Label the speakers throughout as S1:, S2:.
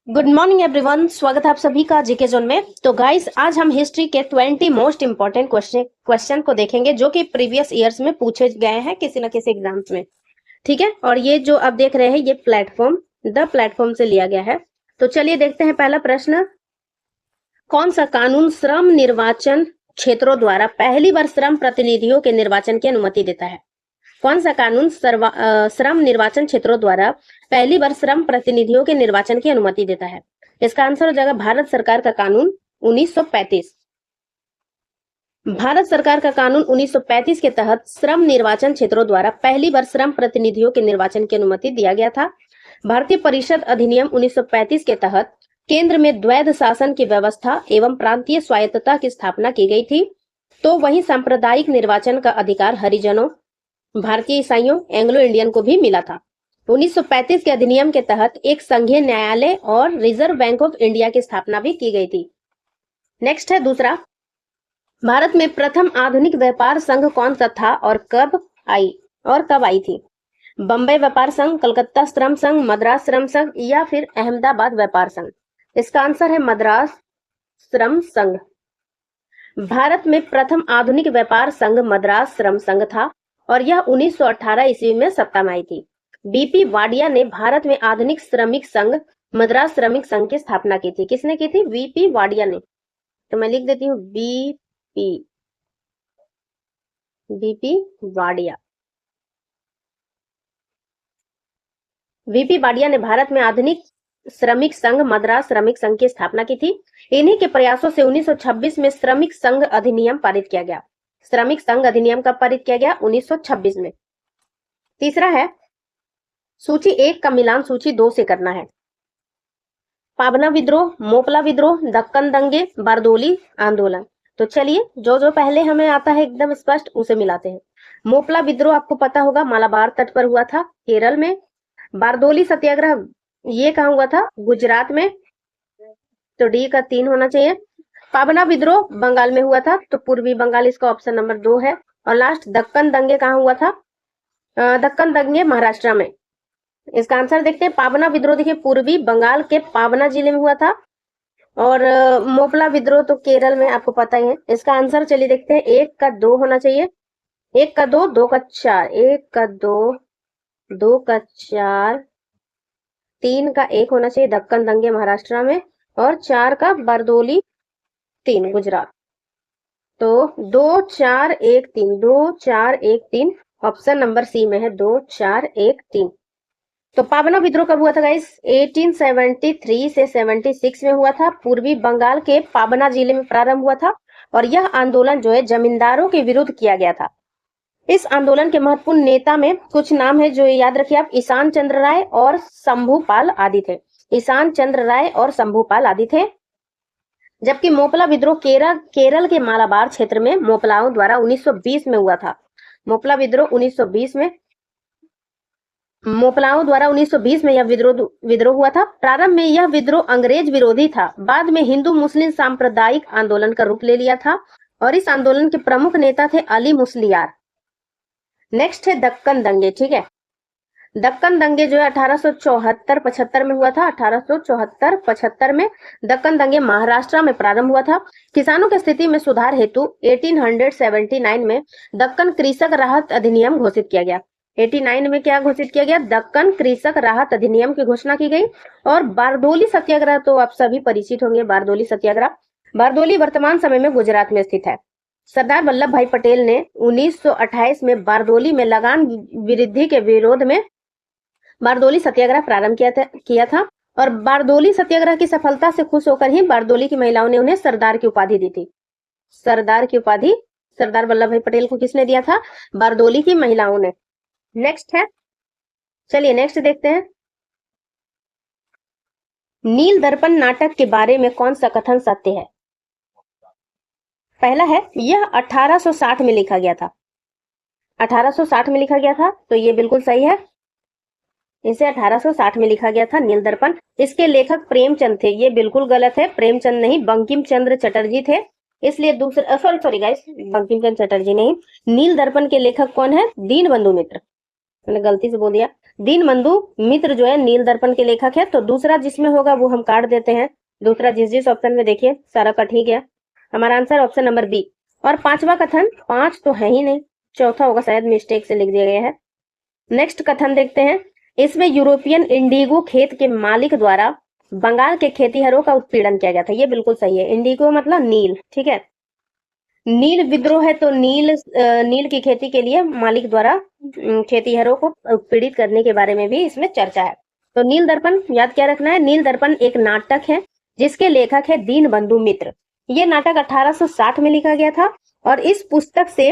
S1: Good morning everyone, स्वागत है आप सभी का जीके जोन में। तो गाइस, आज हम हिस्ट्री के 20 मोस्ट इंपॉर्टेंट क्वेश्चन को देखेंगे जो कि प्रीवियस ईयर्स में पूछे गए हैं किसी न किसी एग्जाम्स में। ठीक है, और ये जो आप देख रहे हैं ये द प्लेटफॉर्म से लिया गया है। तो चलिए देखते हैं पहला प्रश्न। कौन सा कानून श्रम निर्वाचन क्षेत्रों द्वारा पहली बार श्रम प्रतिनिधियों के निर्वाचन की अनुमति देता है? कौन सा कानून श्रम निर्वाचन क्षेत्रों द्वारा पहली बार श्रम प्रतिनिधियों के निर्वाचन की अनुमति देता है? इसका आंसर हो जाएगा भारत सरकार का कानून 1935। भारत सरकार का कानून 1935 के तहत श्रम निर्वाचन क्षेत्रों द्वारा पहली बार श्रम प्रतिनिधियों के निर्वाचन की अनुमति दिया गया था। भारतीय परिषद अधिनियम 1935 के तहत केंद्र में द्वैध शासन की व्यवस्था एवं प्रांतीय स्वायत्तता की स्थापना की गई थी। तो वही सांप्रदायिक निर्वाचन का अधिकार हरिजनों, भारतीय ईसाइयों, एंग्लो इंडियन को भी मिला था। 1935 के अधिनियम के तहत एक संघीय न्यायालय और रिजर्व बैंक ऑफ इंडिया की स्थापना भी की गई थी। नेक्स्ट है दूसरा, भारत में प्रथम आधुनिक व्यापार संघ कौन सा था और कब आई थी? बंबई व्यापार संघ, कलकत्ता श्रम संघ, मद्रास श्रम संघ या फिर अहमदाबाद व्यापार संघ? इसका आंसर है मद्रास श्रम संघ। भारत में प्रथम आधुनिक व्यापार संघ मद्रास श्रम संघ था और यह 1918 ईस्वी में सत्ता में आई थी। बीपी वाडिया ने भारत में आधुनिक श्रमिक संघ मद्रास श्रमिक संघ की स्थापना की थी। किसने की थी? बीपी वाडिया ने। तो मैं लिख देती हूँ बीपी वाडिया। बीपी वाडिया ने भारत में आधुनिक श्रमिक संघ मद्रास श्रमिक संघ की स्थापना की थी। इन्हीं के प्रयासों से 1926 में श्रमिक संघ अधिनियम पारित किया गया। श्रमिक संघ अधिनियम कब पारित किया गया? 1926 में। तीसरा है, सूची 1 का मिलान सूची 2 से करना है। पाबना विद्रोह, मोपला विद्रोह, दक्कन दंगे, बारदोली आंदोलन। तो चलिए जो पहले हमें आता है एकदम स्पष्ट उसे मिलाते हैं। मोपला विद्रोह आपको पता होगा मालाबार तट पर हुआ था, केरल में। बारदोली सत्याग्रह ये कहाँ हुआ था? गुजरात में। तो डी का 3 होना चाहिए। पाबना विद्रोह बंगाल में हुआ था, तो पूर्वी बंगाल इसका ऑप्शन नंबर 2 है। और लास्ट दक्कन दंगे कहाँ हुआ था? दक्कन दंगे महाराष्ट्र में। इसका आंसर देखते हैं। पाबना विद्रोह देखिए पूर्वी बंगाल के पाबना जिले में हुआ था और मोपला विद्रोह तो केरल में, आपको पता ही है। इसका आंसर चलिए देखते हैं। 1 का 2 होना चाहिए। 1 का 2, 2 का 4, 1 का 2, 2 का 4, 3 का 1 होना चाहिए दक्कन दंगे महाराष्ट्र में, और 4 का बारदोली 3 गुजरात। तो 2 4 1 3, 2 4 1 3 ऑप्शन नंबर सी में है। 2 4 1 3। तो पाबना विद्रोह कब हुआ था गाइस? 1873 से 76 में हुआ था। पूर्वी बंगाल के पाबना जिले में प्रारंभ हुआ था और यह आंदोलन जो है जमींदारों के विरुद्ध किया गया था। इस आंदोलन के महत्वपूर्ण नेता में कुछ नाम है जो याद रखिए आप। ईशान चंद्र राय और शंभूपाल आदि थे। ईशान चंद्र राय और शंभूपाल आदि थे। जबकि मोपला विद्रोह केरल के मालाबार क्षेत्र में मोपलाओं द्वारा 1920 में हुआ था। मोपला विद्रोह 1920 में मोपलाओं द्वारा 1920 में यह विद्रोह हुआ था। प्रारंभ में यह विद्रोह अंग्रेज विरोधी था, बाद में हिंदू मुस्लिम सांप्रदायिक आंदोलन का रूप ले लिया था और इस आंदोलन के प्रमुख नेता थे अली मुस्लियार। नेक्स्ट है दक्कन दंगे। ठीक है, दक्कन दंगे जो है 1874-75 में हुआ था। 1874-75 में दक्कन दंगे महाराष्ट्र में प्रारंभ हुआ था। किसानों की स्थिति में सुधार हेतु 1879 में दक्कन कृषक राहत अधिनियम घोषित किया गया। 89 में क्या घोषित किया गया? दक्कन कृषक राहत अधिनियम की घोषणा की गई। और बारदोली सत्याग्रह तो आप सभी परिचित होंगे। बारदोली सत्याग्रह, बारदोली वर्तमान समय में गुजरात में स्थित है। सरदार वल्लभ भाई पटेल ने 1928 में बारदोली में लगान वृद्धि के विरोध में बारदोली सत्याग्रह प्रारंभ किया था और बारदोली सत्याग्रह की सफलता से खुश होकर ही बारदोली की महिलाओं ने उन्हें सरदार की उपाधि दी थी। सरदार की उपाधि सरदार वल्लभ भाई पटेल को किसने दिया था? बारदोली की महिलाओं ने। नेक्स्ट है, चलिए नेक्स्ट देखते हैं। नील दर्पण नाटक के बारे में कौन सा कथन सत्य है? पहला है, यह 1860 में लिखा गया था। 1860 में लिखा गया था, तो ये बिल्कुल सही है। इसे 1860 में लिखा गया था नील दर्पण। इसके लेखक प्रेमचंद थे। ये बिल्कुल गलत है, प्रेमचंद नहीं, बंकिम चंद्र चटर्जी थे। इसलिए दूसरे सॉरी गाइस, बंकिम चंद्र चटर्जी नहीं। नील दर्पण के लेखक कौन है? दीनबंधु मित्र। मैंने गलती से बोल दिया। दीनबंधु मित्र जो है नील दर्पण के लेखक है। तो दूसरा जिसमें होगा वो हम काट देते हैं, दूसरा जिस ऑप्शन में देखिए सारा कट ही गया। हमारा आंसर ऑप्शन नंबर बी। और पांचवा कथन, 5 तो है ही नहीं, चौथा होगा, शायद मिस्टेक से लिख दिया गया है। नेक्स्ट कथन देखते हैं। इसमें यूरोपियन इंडिगो खेत के मालिक द्वारा बंगाल के खेतीहरों का उत्पीड़न किया गया था। ये बिल्कुल सही है। इंडिगो मतलब नील, ठीक है। नील विद्रोह है तो नील की खेती के लिए मालिक द्वारा खेतीहरों को उत्पीड़ित करने के बारे में भी इसमें चर्चा है। तो नील दर्पण याद क्या रखना है, नील दर्पण एक नाटक है जिसके लेखक है दीनबंधु मित्र। ये नाटक 1860 में लिखा गया था और इस पुस्तक से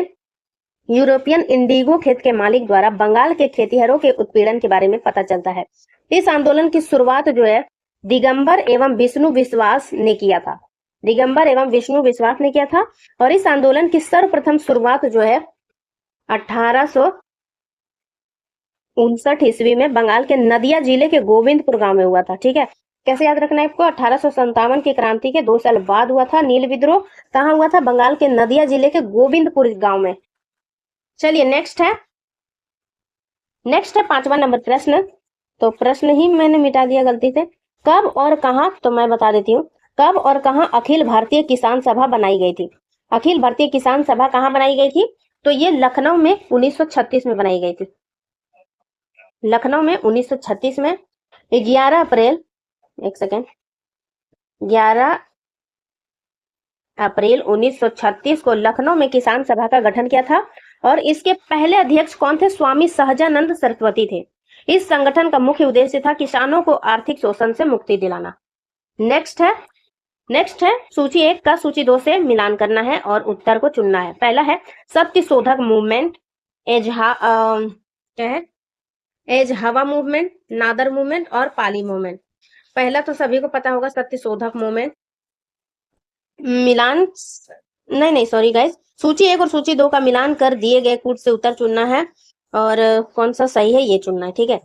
S1: यूरोपियन इंडिगो खेत के मालिक द्वारा बंगाल के खेतीहरों के उत्पीड़न के बारे में पता चलता है। इस आंदोलन की शुरुआत जो है दिगंबर एवं विष्णु विश्वास ने किया था। दिगंबर एवं विष्णु विश्वास ने किया था और इस आंदोलन की सर्वप्रथम शुरुआत जो है 1859 ईस्वी में बंगाल के नदिया जिले के गोविंदपुर गांव में हुआ था। ठीक है, कैसे याद रखना है आपको, 1857 की क्रांति के 2 साल बाद हुआ था नील विद्रोह। कहाँ हुआ था, बंगाल के नदिया जिले के गोविंदपुर गांव में। चलिए नेक्स्ट है 5वां नंबर प्रश्न। तो प्रश्न ही मैंने मिटा दिया गलती से। कब और कहां, तो मैं बता देती हूँ। कब और कहां अखिल भारतीय किसान सभा बनाई गई थी। अखिल भारतीय किसान सभा कहां बनाई गई थी, तो ये लखनऊ में 1936 में बनाई गई थी। लखनऊ में 1936 में 11 अप्रैल 1936 को लखनऊ में किसान सभा का गठन किया था और इसके पहले अध्यक्ष कौन थे, स्वामी सहजानंद सरस्वती थे। इस संगठन का मुख्य उद्देश्य था किसानों को आर्थिक शोषण से मुक्ति दिलाना। नेक्स्ट है सूची 1 का सूची 2 से मिलान करना है और उत्तर को चुनना है। पहला है सत्य शोधक मूवमेंट, एजहावा मूवमेंट, नादर मूवमेंट और पाली मूवमेंट। पहला तो सभी को पता होगा सत्य शोधक मूवमेंट। मिलान नहीं सॉरी गाइस, सूची 1 और सूची 2 का मिलान कर दिए गए कूट से उत्तर चुनना है और कौन सा सही है ये चुनना है। ठीक है,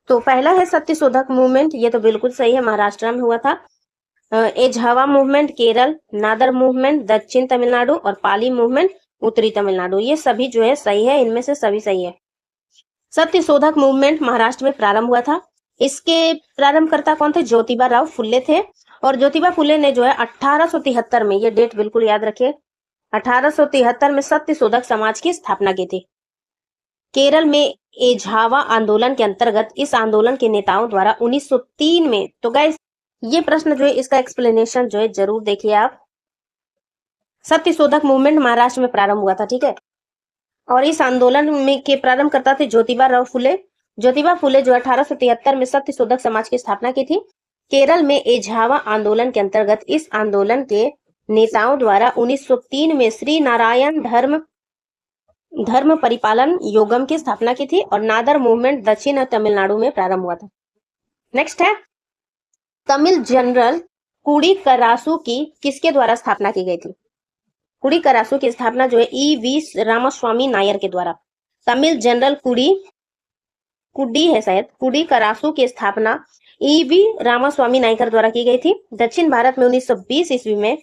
S1: तो पहला है सत्य शोधक मूवमेंट, ये तो बिल्कुल सही है, महाराष्ट्र में हुआ था। एजहावा मूवमेंट केरल, नादर मूवमेंट दक्षिण तमिलनाडु और पाली मूवमेंट उत्तरी तमिलनाडु। ये सभी जो है सही है, इनमें से सभी सही है। सत्य शोधक मूवमेंट महाराष्ट्र में प्रारंभ हुआ था। इसके प्रारंभकर्ता कौन थे, ज्योतिबा राव फुल्ले थे। और ज्योतिबा फुले ने जो है 1873 में, ये डेट बिल्कुल याद रखिए, 1873 में सत्य शोधक समाज की स्थापना की थी। केरल में एझावा आंदोलन के अंतर्गत इस आंदोलन के नेताओं द्वारा 1903 में, तो गाइस ये प्रश्न जो है इसका एक्सप्लेनेशन जो है जरूर देखिए आप। सत्य शोधक मूवमेंट महाराष्ट्र में प्रारंभ हुआ था, ठीक है, और इस आंदोलन में के प्रारंभ करता थे ज्योतिबा राव फुले। ज्योतिबा फुले जो 1873 में सत्य शोधक समाज की स्थापना की थी। केरल में एझावा आंदोलन के अंतर्गत इस आंदोलन के नेताओं द्वारा 1903 में श्री नारायण धर्म परिपालन योगम की स्थापना की थी और नादर मूवमेंट दक्षिण और तमिलनाडु में प्रारंभ हुआ था। नेक्स्ट है तमिल जनरल कुड़ी करासू की किसके द्वारा स्थापना की गई थी। कुड़ी करासू की स्थापना जो है E.V. रामास्वामी नायर के द्वारा। तमिल जनरल कुड़ी करासू की स्थापना E.V. रामास्वामी नायकर द्वारा की गई थी। दक्षिण भारत में 1920 ईस्वी में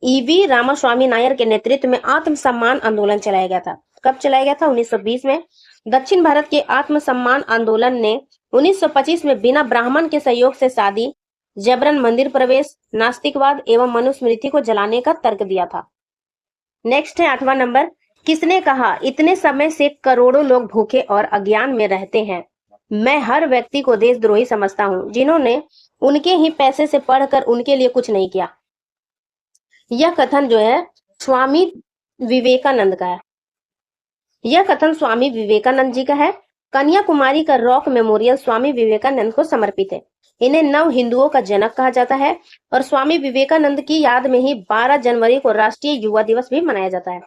S1: E.V. रामास्वामी नायर के नेतृत्व में आत्मसम्मान आंदोलन चलाया गया था। कब चलाया गया था, 1920 में। दक्षिण भारत के आत्मसम्मान आंदोलन ने 1925 में बिना ब्राह्मण के सहयोग से शादी, जबरन मंदिर प्रवेश, नास्तिकवाद एवं मनुस्मृति को जलाने का तर्क दिया था। नेक्स्ट है 8वां नंबर, किसने कहा इतने समय से करोड़ों लोग भूखे और अज्ञान में रहते हैं, मैं हर व्यक्ति को देशद्रोही समझता हूं जिन्होंने उनके ही पैसे से पढ़कर उनके लिए कुछ नहीं किया। यह कथन जो है स्वामी विवेकानंद का है। यह कथन स्वामी विवेकानंद जी का है। कन्याकुमारी का रॉक मेमोरियल स्वामी विवेकानंद को समर्पित है। इन्हें नव हिंदुओं का जनक कहा जाता है और स्वामी विवेकानंद की याद में ही 12 जनवरी को राष्ट्रीय युवा दिवस भी मनाया जाता है।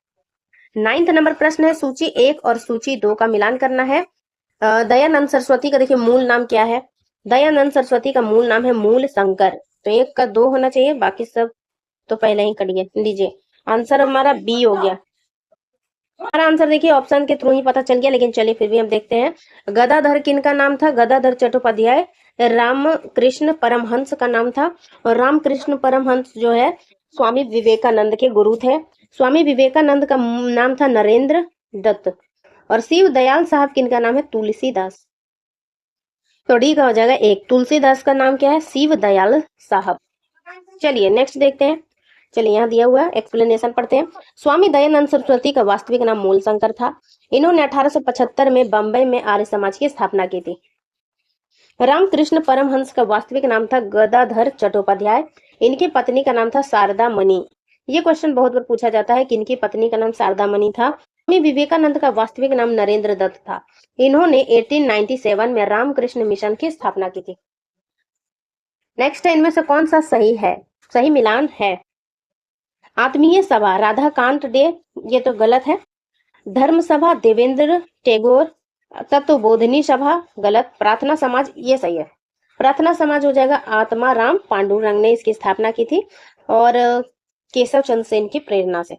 S1: 9वां नंबर प्रश्न है सूची 1 और सूची 2 का मिलान करना है। दयानंद सरस्वती का देखिए मूल नाम क्या है। दयानंद सरस्वती का मूल नाम है मूल शंकर। तो 1 का 2 होना चाहिए, बाकी सब तो पहले ही कट गया। लीजिए आंसर हमारा बी हो गया। हमारा आंसर देखिए ऑप्शन के थ्रू ही पता चल गया, लेकिन चलिए फिर भी हम देखते हैं। गदाधर किनका नाम था, गदाधर चट्टोपाध्याय रामकृष्ण परमहंस का नाम था और रामकृष्ण परमहंस जो है स्वामी विवेकानंद के गुरु थे। स्वामी विवेकानंद का नाम था नरेंद्र दत्त और शिव दयाल साहब किनका नाम है? तुलसीदास। तो डी का हो जाएगा 1। तुलसीदास का नाम क्या है? शिव दयाल साहब। चलिए नेक्स्ट देखते हैं। चलिए यहाँ दिया हुआ एक्सप्लेनेशन पढ़ते हैं। स्वामी दयानंद सरस्वती का वास्तविक नाम मूलशंकर था। इन्होंने 1875 में बंबई में आर्य समाज की स्थापना की थी। रामकृष्ण परमहंस का वास्तविक नाम था गदाधर चट्टोपाध्याय। इनकी पत्नी का नाम था शारदा मणि। ये क्वेश्चन बहुत बार पूछा जाता है कि इनकी पत्नी का नाम शारदा मणि था। स्वामी विवेकानंद का वास्तविक नाम नरेंद्र दत्त था। इन्होंने 1897 में रामकृष्ण मिशन की स्थापना की थी। नेक्स्ट है, इनमें से कौन सा सही है? सही मिलान है। आत्मीय सभा राधाकांत डे, ये तो गलत है। धर्म सभा देवेंद्र टैगोर। तत्वबोधिनी सभा गलत। प्रार्थना समाज, ये सही है। प्रार्थना समाज हो जाएगा आत्मा राम पांडुरंग ने इसकी स्थापना की थी और केशव चंद्र सेन की प्रेरणा से।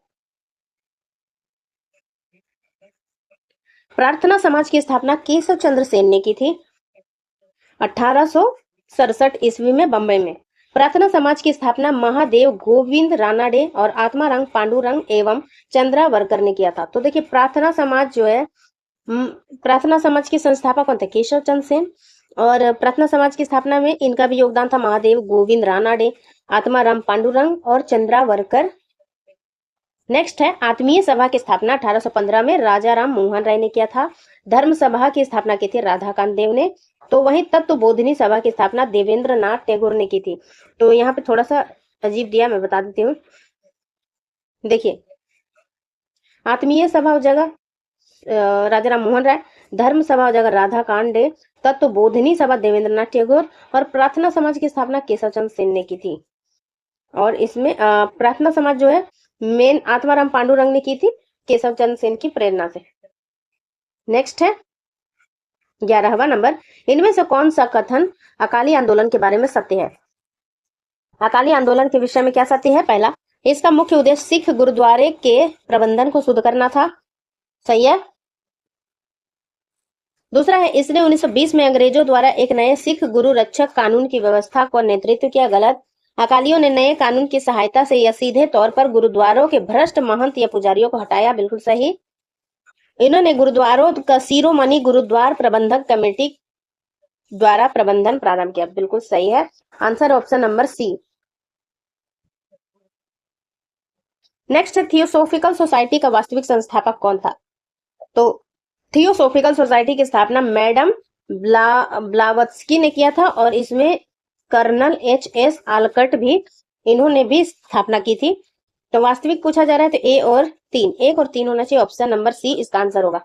S1: प्रार्थना समाज की स्थापना केशव चंद्र सेन ने की थी 1867 ईस्वी में बंबई में। प्रार्थना समाज की स्थापना महादेव गोविंद रानाडे और आत्माराम पांडुरंग एवं चंद्रावरकर ने किया था। तो देखिए प्रार्थना समाज जो है, प्रार्थना समाज के संस्थापक कौन थे? केशव चंद्र सेन। और प्रार्थना समाज की स्थापना में इनका भी योगदान था महादेव गोविंद रानाडे, आत्माराम पांडुरंग और चंद्रावरकर। नेक्स्ट है, आत्मीय सभा की स्थापना 1815 में राजा राम मोहन राय ने किया था। धर्म सभा की स्थापना की थी राधाकांत देव ने। तो वहीं तत्वबोधिनी सभा की स्थापना देवेंद्र नाथ टैगोर ने की थी। तो यहाँ पे थोड़ा सा अजीब दिया, मैं बता देती हूँ। देखिए आत्मीय सभा हो जाएगा राजा राम मोहन राय, धर्म सभा हो जाएगा राधाकांत डे, तत्वबोधिनी सभा देवेंद्र नाथ टैगोर और प्रार्थना समाज की स्थापना केशव चंद्र सेन ने की थी। और इसमें प्रार्थना समाज जो है मेन आत्माराम पांडुरंग ने की थी केशव चंद्र सेन की प्रेरणा से। नेक्स्ट है 11वां नंबर, इनमें से कौन सा कथन अकाली आंदोलन के बारे में सत्य है? अकाली आंदोलन के विषय में क्या सत्य है? पहला, इसका मुख्य उद्देश्य सिख गुरुद्वारे के प्रबंधन को शुद्ध करना था। सही है। दूसरा है, इसने 1920 में अंग्रेजों द्वारा एक नए सिख गुरु रक्षक कानून की व्यवस्था को नेतृत्व किया। गलत। अकालियों ने नए कानून की सहायता से या सीधे तौर पर गुरुद्वारों के भ्रष्ट महंत या पुजारियों को हटाया। बिल्कुल सही। इन्होंने गुरुद्वारों का शिरोमणि गुरुद्वार प्रबंधक कमेटी द्वारा प्रबंधन प्रारंभ किया। बिल्कुल सही है। Answer option number C. Next है, थियोसोफिकल सोसाइटी का वास्तविक संस्थापक कौन था? तो थियोसोफिकल सोसाइटी की स्थापना मैडम ब्लावत्स्की ने किया था और इसमें कर्नल H.S. आलकट भी, इन्होंने भी स्थापना की थी। तो वास्तविक पूछा जा रहा है तो ए और 3, 1 और 3 होना चाहिए। ऑप्शन नंबर सी इसका आंसर होगा।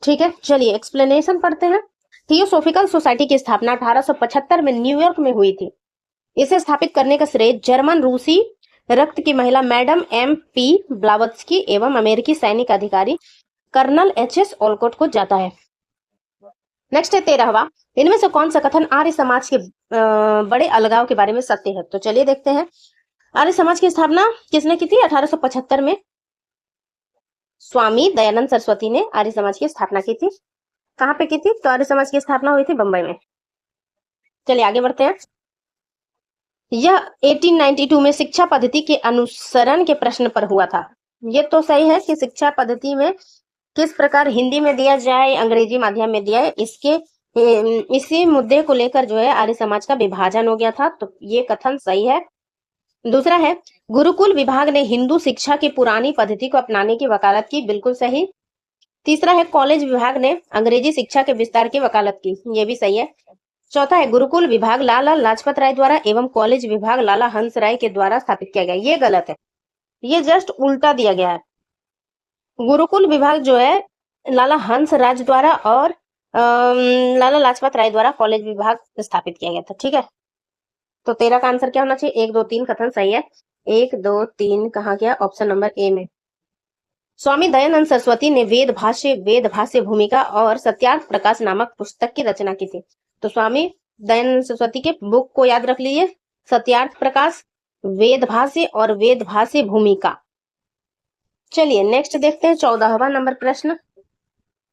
S1: ठीक है, चलिए एक्सप्लेनेशन पढ़ते हैं। थियोसोफिकल सोसाइटी की स्थापना 1875 में न्यूयॉर्क में हुई थी। इसे स्थापित करने का श्रेय जर्मन रूसी रक्त की महिला मैडम M.P. ब्लावत्स्की एवं अमेरिकी सैनिक अधिकारी कर्नल H.S. ऑलकोट को जाता है। नेक्स्ट है 13वां, इनमें से कौन सा कथन आर्य समाज के बड़े अलगाव के बारे में सत्य है? तो चलिए देखते हैं। आर्य समाज की स्थापना किसने की थी? 1875 में स्वामी दयानंद सरस्वती ने आर्य समाज की स्थापना की थी। कहाँ पे की थी? तो आर्य समाज की स्थापना हुई थी बंबई में। चलिए आगे बढ़ते हैं। यह 1892 में शिक्षा पद्धति के अनुसरण के प्रश्न पर हुआ था। ये तो सही है कि शिक्षा पद्धति में किस प्रकार हिंदी में दिया जाए, अंग्रेजी माध्यम में दिया है, इसी मुद्दे को लेकर जो है आर्य समाज का विभाजन हो गया था। तो ये कथन सही है। दूसरा है, गुरुकुल विभाग ने हिंदू शिक्षा की पुरानी पद्धति को अपनाने की वकालत की। बिल्कुल सही। तीसरा है, कॉलेज विभाग ने अंग्रेजी शिक्षा के विस्तार की वकालत की। ये भी सही है। चौथा है, गुरुकुल विभाग लाला लाजपत राय द्वारा एवं कॉलेज विभाग लाला हंस राय के द्वारा स्थापित किया गया। ये गलत है, ये जस्ट उल्टा दिया गया है। गुरुकुल विभाग जो है लाला हंस राज द्वारा और लाला लाजपत राय द्वारा कॉलेज विभाग स्थापित किया गया था। ठीक है, तो 13 का आंसर क्या होना चाहिए? 1, 2, 3 कथन सही है। 1, 2, 3 कहा गया? ऑप्शन नंबर ए में। स्वामी दयानंद सरस्वती ने वेद भाष्य भूमिका और सत्यार्थ प्रकाश नामक पुस्तक की रचना की थी। तो स्वामी दयानंद सरस्वती के बुक को याद रख लीजिए, सत्यार्थ प्रकाश, वेद भाष्य और वेद भाष्य भूमिका। चलिए नेक्स्ट देखते हैं 14वां नंबर प्रश्न।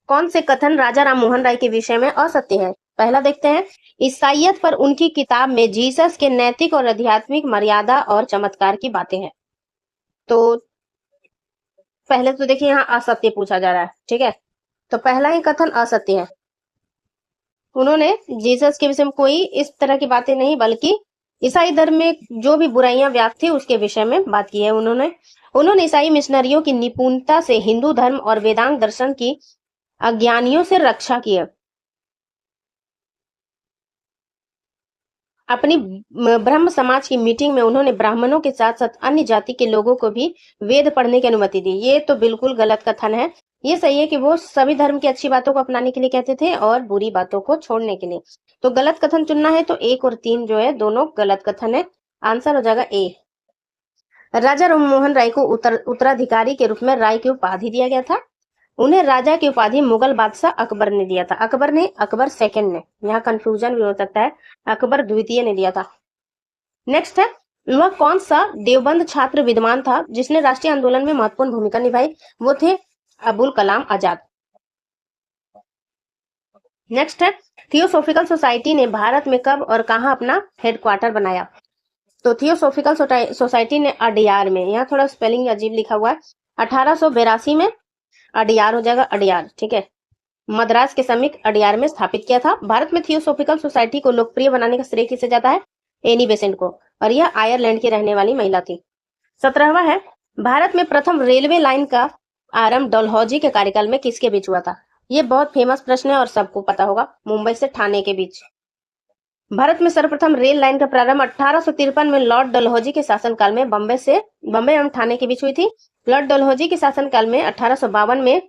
S1: कौन से कथन राजा राम मोहन राय के विषय में असत्य है? पहला देखते हैं, ईसाइयत पर उनकी किताब में जीसस के नैतिक और आध्यात्मिक मर्यादा और चमत्कार की बातें हैं। तो पहले तो देखिए यहाँ असत्य पूछा जा रहा है, ठीक है। तो पहला ही कथन असत्य है। उन्होंने जीसस के विषय में कोई इस तरह की बातें नहीं, बल्कि ईसाई धर्म में जो भी बुराइयां व्याप्त थी उसके विषय में बात की है उन्होंने। उन्होंने ईसाई मिशनरियों की निपुणता से हिंदू धर्म और वेदांत दर्शन की अज्ञानियों से रक्षा की है। अपनी ब्रह्म समाज की मीटिंग में उन्होंने ब्राह्मणों के साथ साथ अन्य जाति के लोगों को भी वेद पढ़ने की अनुमति दी। ये तो बिल्कुल गलत कथन है। ये सही है कि वो सभी धर्म की अच्छी बातों को अपनाने के लिए कहते थे और बुरी बातों को छोड़ने के लिए। तो गलत कथन चुनना है तो 1 और 3 जो है दोनों गलत कथन है। आंसर हो जाएगा ए। राजा राममोहन राय को उत्तराधिकारी के रूप में राय की उपाधि दिया गया था। उन्हें राजा की उपाधि मुगल बादशाह अकबर ने दिया था। अकबर ने, अकबर सेकंड ने, यहाँ कंफ्यूजन भी हो सकता है, अकबर द्वितीय ने दिया था। नेक्स्ट है, वह कौन सा देवबंद छात्र विद्वान था जिसने राष्ट्रीय आंदोलन में महत्वपूर्ण भूमिका निभाई? वो थे अबुल कलाम आजाद। नेक्स्ट है, थियोसॉफिकल सोसाइटी ने भारत में कब और कहां अपना हेडक्वार्टर बनाया? तो थियोसॉफिकल सोसाइटी ने अडियार में, यहाँ थोड़ा स्पेलिंग अजीब लिखा हुआ है, 1882 में अडियार हो जाएगा, अडियार, ठीक है, मद्रास के समीप अडियार में स्थापित किया था। भारत में थियोसॉफिकल सोसाइटी को लोकप्रिय बनाने का श्रेय किसे जाता है? एनी बेसेंट को, और यह आयरलैंड की रहने वाली महिला थी। 17वां है, भारत में प्रथम रेलवे लाइन का आरंभ डलहौजी के कार्यकाल में किसके बीच हुआ था? ये बहुत फेमस प्रश्न है और सबको पता होगा, मुंबई से ठाणे के बीच। भारत में सर्वप्रथम रेल लाइन का प्रारंभ 1853 में लॉर्ड डलहौजी के शासनकाल में बम्बई एवं ठाणे के बीच हुई थी। लॉर्ड डलहौजी के शासनकाल में 1852 में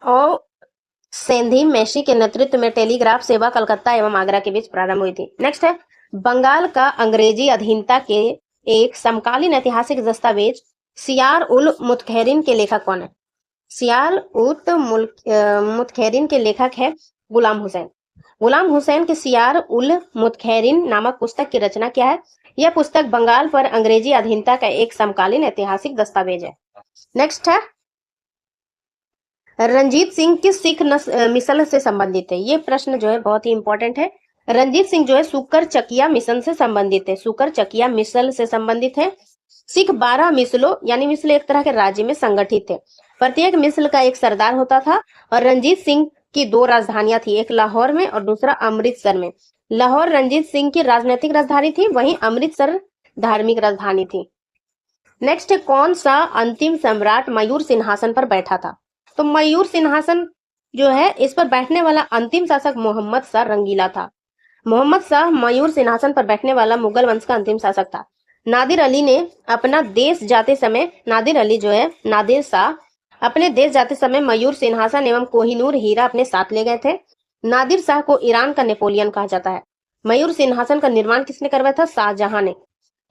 S1: और सेंधी मैशी के नेतृत्व में टेलीग्राफ सेवा कलकत्ता एवं आगरा के बीच प्रारंभ हुई थी। नेक्स्ट है, बंगाल का अंग्रेजी अधीनता के एक समकालीन ऐतिहासिक दस्तावेज सियार उल मुतखैरिन के लेखक कौन है? सियार उल मुतखैरिन के लेखक है गुलाम हुसैन। गुलाम हुसैन के सियार उल मुतखैरिन नामक पुस्तक की रचना क्या है? यह पुस्तक बंगाल पर अंग्रेजी अधीनता का एक समकालीन ऐतिहासिक दस्तावेज है। नेक्स्ट है, रंजीत सिंह किस सिख मिसल से संबंधित है? ये प्रश्न जो है बहुत ही इंपॉर्टेंट है। रंजीत सिंह जो है सुकर चकिया मिशन से संबंधित है, सुकर चकिया मिसल से संबंधित है। सिख 12 मिसलों यानी मिसल एक तरह के राज्य में संगठित थे। प्रत्येक मिसल का एक सरदार होता था और रंजीत सिंह की 2 राजधानियां थी, एक लाहौर में और दूसरा अमृतसर में। लाहौर रंजीत सिंह की राजनीतिक राजधानी थी, वहीं अमृतसर धार्मिक राजधानी थी। नेक्स्ट है, कौन सा अंतिम सम्राट मयूर सिंहासन पर बैठा था? तो मयूर सिंहासन जो है इस पर बैठने वाला अंतिम शासक मोहम्मद शाह रंगीला था। मोहम्मद शाह मयूर सिंहासन पर बैठने वाला मुगल वंश का अंतिम शासक था। नादिर अली ने अपना देश जाते समय, नादिर अली जो है, नादिर शाह अपने देश जाते समय मयूर सिंहासन एवं कोहिनूर हीरा अपने साथ ले गए थे। नादिर शाह को ईरान का नेपोलियन कहा जाता है। मयूर सिंहासन का निर्माण किसने करवाया था? शाहजहां ने।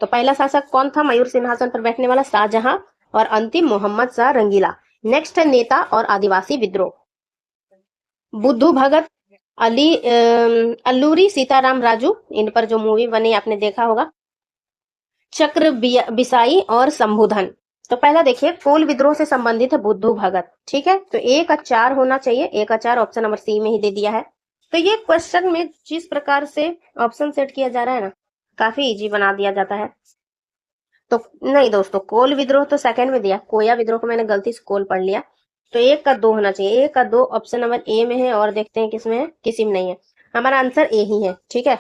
S1: तो पहला शासक कौन था मयूर सिंहासन पर बैठने वाला? शाहजहां, और अंतिम मोहम्मद शाह रंगीला। नेक्स्ट है, नेता और आदिवासी विद्रोह। बुद्धू भगत, अल्लूरी सीताराम राजू, इन पर जो मूवी बनी आपने देखा होगा। चक्र बिसाई और शंभुधन। तो पहला देखिए, कोल विद्रोह से संबंधित है बुद्धू भगत, ठीक है। तो 1 का 4 होना चाहिए, 1 का 4 ऑप्शन नंबर सी में ही दे दिया है। तो ये क्वेश्चन में जिस प्रकार से ऑप्शन सेट किया जा रहा है ना, काफी इजी बना दिया जाता है। तो नहीं दोस्तों, कोल विद्रोह तो सेकंड में दिया, कोया विद्रोह को मैंने गलती से कोल पढ़ लिया। तो 1 का 2 होना चाहिए, 1 का 2 ऑप्शन नंबर ए में है, और देखते हैं किसमें है, किसी में नहीं है। हमारा आंसर ए ही है, ठीक है।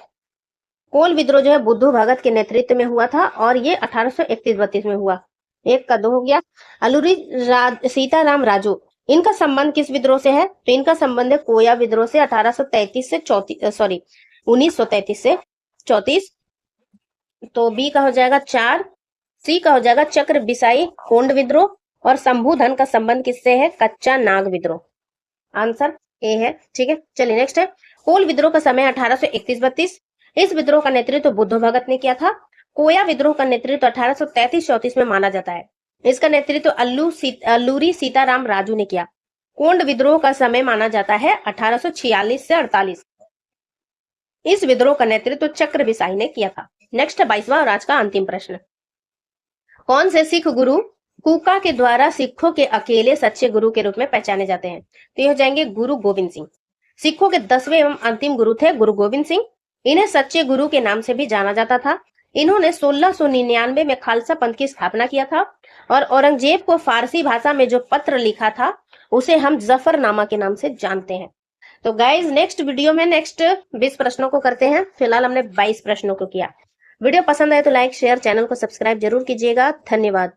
S1: कोल विद्रोह जो है बुद्धू भगत के नेतृत्व में हुआ था और ये 1831-32 में हुआ। 1 का 2 हो गया। अल्लूरी सीताराम राजू, इनका संबंध किस विद्रोह से है? तो इनका संबंध है कोया विद्रोह से, 1833 से 1933 से 34। तो बी का हो जाएगा 4, सी का हो जाएगा चक्र बिसाई कोंड विद्रोह, और शंभुधन का संबंध किससे है? कच्चा नाग विद्रोह। आंसर ए है, ठीक है। चलिए नेक्स्ट है, कोल विद्रोह का समय 1831-32। इस विद्रोह का नेतृत्व बुद्धू भगत ने किया था। कोया विद्रोह का नेतृत्व 1833-34 में माना जाता है। इसका नेतृत्व अल्लूरी सीताराम राजू ने किया। कोंड विद्रोह का समय माना जाता है 1846 से 48। इस विद्रोह का नेतृत्व चक्र बिसाई ने किया था। नेक्स्ट है 22वां और आज का अंतिम प्रश्न, कौन से सिख गुरु कुका के द्वारा सिखों के अकेले सच्चे गुरु के रूप में पहचाने जाते हैं? तो ये हो जाएंगे गुरु गोविंद सिंह। सिखों के 10वें एवं अंतिम गुरु थे गुरु गोविंद सिंह। इन्हें सच्चे गुरु के नाम से भी जाना जाता था। इन्होंने 1699 में खालसा पंथ की स्थापना किया था और औरंगजेब को फारसी भाषा में जो पत्र लिखा था उसे हम जफरनामा के नाम से जानते हैं। तो गाइज नेक्स्ट वीडियो में नेक्स्ट 20 प्रश्नों को करते हैं। फिलहाल हमने 22 प्रश्नों को किया। वीडियो पसंद आए तो लाइक शेयर चैनल को सब्सक्राइब जरूर कीजिएगा। धन्यवाद।